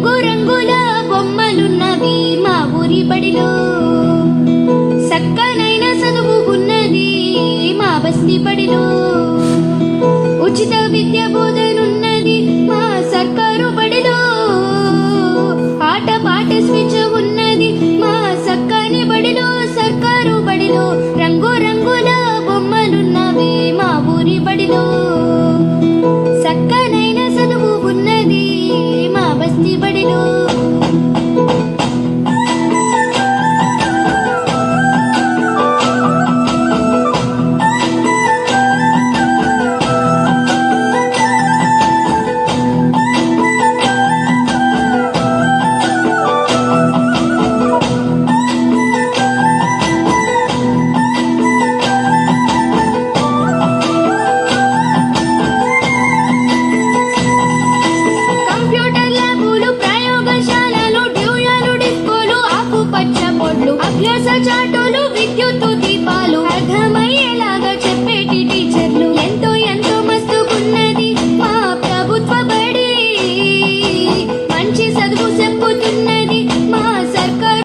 రంగు రంగుల బొమ్మలున్నవి మా ఊరి బడిలో, సక్కనైన చదువు ఉన్నది మా బస్తి బడిలో, ఉచిత విద్య బోధనున్నది మా సర్కారు బడిలో, ఆట పాట స్విచ్ ఉన్నది మా సక్కని బడిలో సర్కారు బడిలో, రంగు రంగుల బొమ్మలున్నవి మా ఊరి బడిలో, సక్కనైన చదువు ఉన్నది మా బస్తి బడిలో.